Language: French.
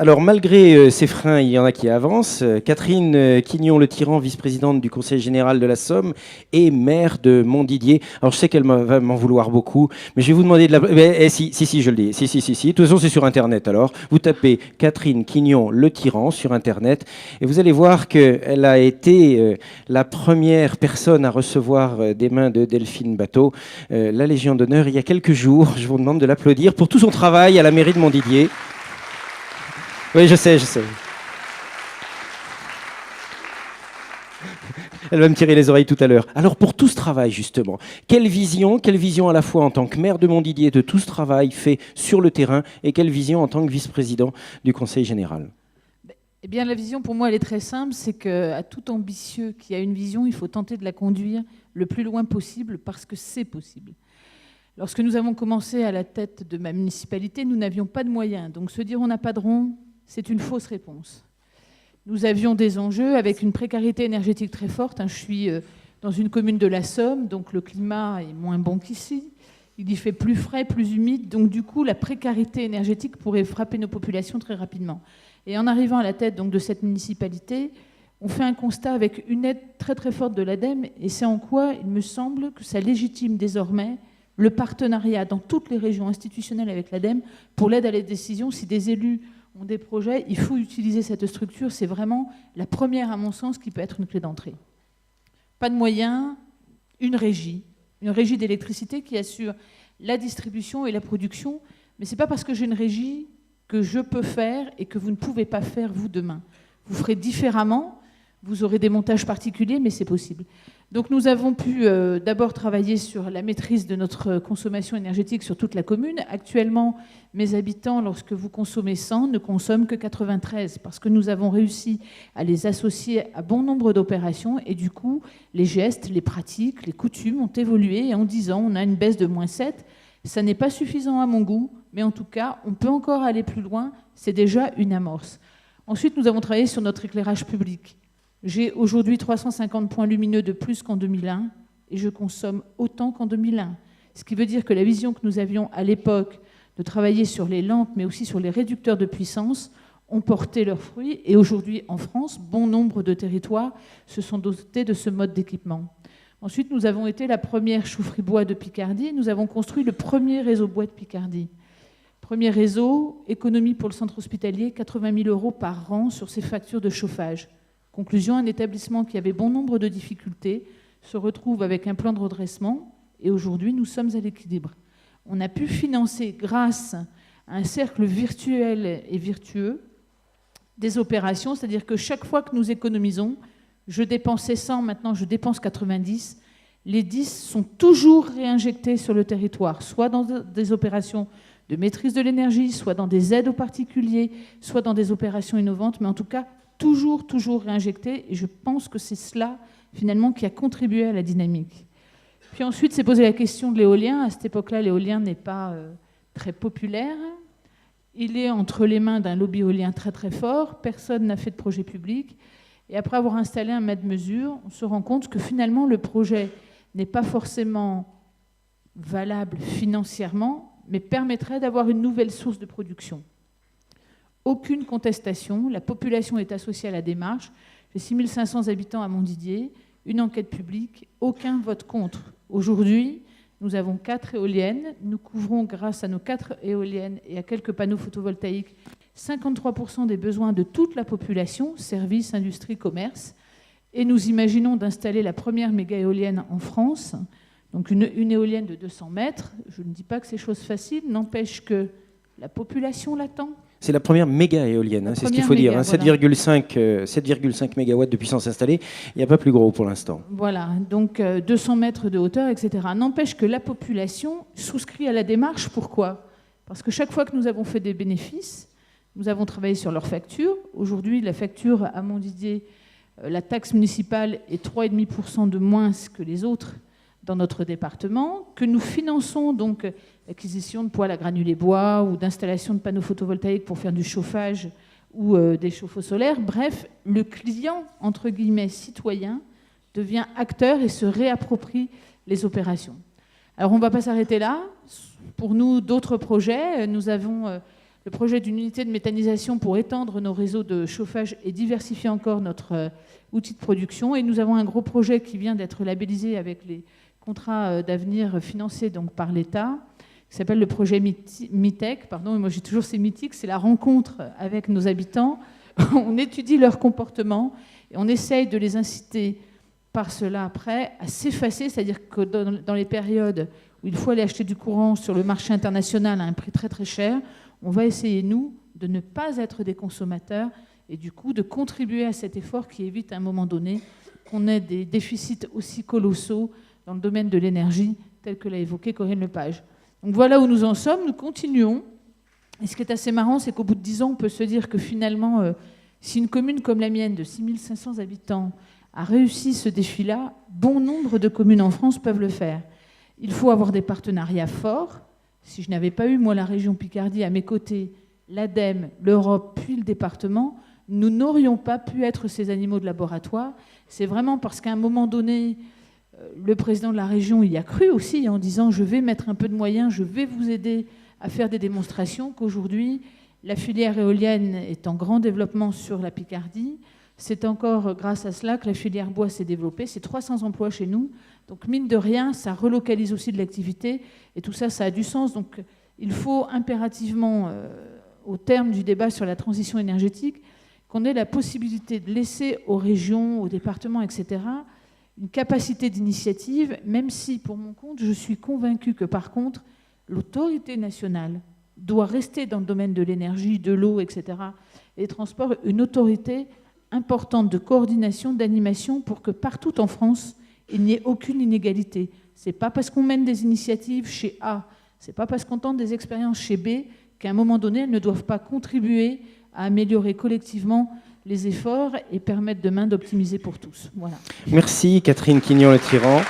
Alors, malgré ces freins, il y en a qui avancent. Catherine Quignon-Le Tyran, vice-présidente du Conseil général de la Somme et maire de Montdidier. Alors, je sais qu'elle va m'en vouloir beaucoup, mais je vais vous demander de la... si, je le dis. Si. De toute façon, c'est sur Internet, alors. Vous tapez Catherine Quignon-Le Tyran sur Internet et vous allez voir qu'elle a été la première personne à recevoir des mains de Delphine Batho la Légion d'honneur il y a quelques jours. Je vous demande de l'applaudir pour tout son travail à la mairie de Montdidier. Oui, je sais. Elle va me tirer les oreilles tout à l'heure. Alors, pour tout ce travail, justement, quelle vision à la fois en tant que maire de Montdidier de tout ce travail fait sur le terrain et quelle vision en tant que vice-président du Conseil général? Eh bien, la vision, pour moi, elle est très simple. C'est qu'à tout ambitieux qui a une vision, il faut tenter de la conduire le plus loin possible parce que c'est possible. Lorsque nous avons commencé à la tête de ma municipalité, nous n'avions pas de moyens. Donc, se dire on n'a pas de rond, c'est une fausse réponse. Nous avions des enjeux avec une précarité énergétique très forte. Je suis dans une commune de la Somme, donc le climat est moins bon qu'ici. Il y fait plus frais, plus humide. Donc du coup, la précarité énergétique pourrait frapper nos populations très rapidement. Et en arrivant à la tête donc, de cette municipalité, on fait un constat avec une aide très très forte de l'ADEME. Et c'est en quoi il me semble que ça légitime désormais le partenariat dans toutes les régions institutionnelles avec l'ADEME pour l'aide à la décision. Si des élus ont des projets, il faut utiliser cette structure. C'est vraiment la première, à mon sens, qui peut être une clé d'entrée. Pas de moyens, une régie d'électricité qui assure la distribution et la production. Mais ce n'est pas parce que j'ai une régie que je peux faire et que vous ne pouvez pas faire, vous, demain. Vous ferez différemment, vous aurez des montages particuliers, mais c'est possible. Donc nous avons pu d'abord travailler sur la maîtrise de notre consommation énergétique sur toute la commune. Actuellement, mes habitants, lorsque vous consommez 100, ne consomment que 93 parce que nous avons réussi à les associer à bon nombre d'opérations et du coup, les gestes, les pratiques, les coutumes ont évolué et en 10 ans, on a une baisse de moins 7. Ça n'est pas suffisant à mon goût, mais en tout cas, on peut encore aller plus loin. C'est déjà une amorce. Ensuite, nous avons travaillé sur notre éclairage public. J'ai aujourd'hui 350 points lumineux de plus qu'en 2001 et je consomme autant qu'en 2001. Ce qui veut dire que la vision que nous avions à l'époque de travailler sur les lampes mais aussi sur les réducteurs de puissance ont porté leurs fruits et aujourd'hui en France, bon nombre de territoires se sont dotés de ce mode d'équipement. Ensuite, nous avons été la première chaufferie bois de Picardie. Nous avons construit le premier réseau bois de Picardie. Premier réseau, économie pour le centre hospitalier, 80 000 € par an sur ses factures de chauffage. Conclusion, un établissement qui avait bon nombre de difficultés se retrouve avec un plan de redressement et aujourd'hui, nous sommes à l'équilibre. On a pu financer, grâce à un cercle virtuel et vertueux, des opérations, c'est-à-dire que chaque fois que nous économisons, je dépensais 100, maintenant je dépense 90, les 10 sont toujours réinjectés sur le territoire, soit dans des opérations de maîtrise de l'énergie, soit dans des aides aux particuliers, soit dans des opérations innovantes, mais en tout cas, toujours réinjecté, et je pense que c'est cela, finalement, qui a contribué à la dynamique. Puis ensuite, s'est posé la question de l'éolien. À cette époque-là, l'éolien n'est pas très populaire. Il est entre les mains d'un lobby éolien très très fort. Personne n'a fait de projet public. Et après avoir installé un mètre mesure, on se rend compte que finalement, le projet n'est pas forcément valable financièrement, mais permettrait d'avoir une nouvelle source de production. Aucune contestation, la population est associée à la démarche. J'ai 6500 habitants à Montdidier, une enquête publique, aucun vote contre. Aujourd'hui, nous avons 4 éoliennes. Nous couvrons, grâce à nos 4 éoliennes et à quelques panneaux photovoltaïques, 53% des besoins de toute la population, services, industrie, commerce. Et nous imaginons d'installer la première méga-éolienne en France, donc une éolienne de 200 mètres. Je ne dis pas que c'est chose facile, n'empêche que la population l'attend. C'est la première méga éolienne, hein, c'est ce qu'il faut dire. Hein, 7,5 MW de puissance installée. Il n'y a pas plus gros pour l'instant. Voilà, donc 200 mètres de hauteur, etc. N'empêche que la population souscrit à la démarche. Pourquoi ? Parce que chaque fois que nous avons fait des bénéfices, nous avons travaillé sur leurs factures. Aujourd'hui, la facture à Montdidier, la taxe municipale est 3,5% de moins que les autres dans notre département, que nous finançons donc l'acquisition de poêles à granulés bois ou d'installation de panneaux photovoltaïques pour faire du chauffage ou des chauffe-eau solaires. Bref, le client, entre guillemets, citoyen, devient acteur et se réapproprie les opérations. Alors, on ne va pas s'arrêter là. Pour nous, d'autres projets. Nous avons le projet d'une unité de méthanisation pour étendre nos réseaux de chauffage et diversifier encore notre outil de production. Et nous avons un gros projet qui vient d'être labellisé avec les contrats d'avenir financés donc par l'État, qui s'appelle le projet MITEC. Pardon, moi j'ai toujours ces mythiques, c'est la rencontre avec nos habitants. On étudie leur comportement et on essaye de les inciter par cela après à s'effacer, c'est-à-dire que dans les périodes où il faut aller acheter du courant sur le marché international à un prix très très cher, on va essayer, nous, de ne pas être des consommateurs et du coup de contribuer à cet effort qui évite à un moment donné qu'on ait des déficits aussi colossaux dans le domaine de l'énergie, tel que l'a évoqué Corinne Lepage. Donc voilà où nous en sommes, nous continuons. Et ce qui est assez marrant, c'est qu'au bout de 10 ans, on peut se dire que finalement, si une commune comme la mienne de 6500 habitants a réussi ce défi-là, bon nombre de communes en France peuvent le faire. Il faut avoir des partenariats forts. Si je n'avais pas eu, moi, la région Picardie à mes côtés, l'ADEME, l'Europe, puis le département, nous n'aurions pas pu être ces animaux de laboratoire. C'est vraiment parce qu'à un moment donné, le président de la région y a cru aussi en disant « je vais mettre un peu de moyens, je vais vous aider à faire des démonstrations », qu'aujourd'hui, la filière éolienne est en grand développement sur la Picardie. C'est encore grâce à cela que la filière bois s'est développée. C'est 300 emplois chez nous. Donc, mine de rien, ça relocalise aussi de l'activité. Et tout ça, ça a du sens. Donc, il faut impérativement, au terme du débat sur la transition énergétique, qu'on ait la possibilité de laisser aux régions, aux départements, etc., une capacité d'initiative, même si, pour mon compte, je suis convaincue que, par contre, l'autorité nationale doit rester dans le domaine de l'énergie, de l'eau, etc., et des transports, une autorité importante de coordination, d'animation, pour que partout en France, il n'y ait aucune inégalité. Ce n'est pas parce qu'on mène des initiatives chez A, ce n'est pas parce qu'on tente des expériences chez B, qu'à un moment donné, elles ne doivent pas contribuer à améliorer collectivement les efforts et permettre demain d'optimiser pour tous. Voilà. Merci Catherine Quignon-Le Tyran.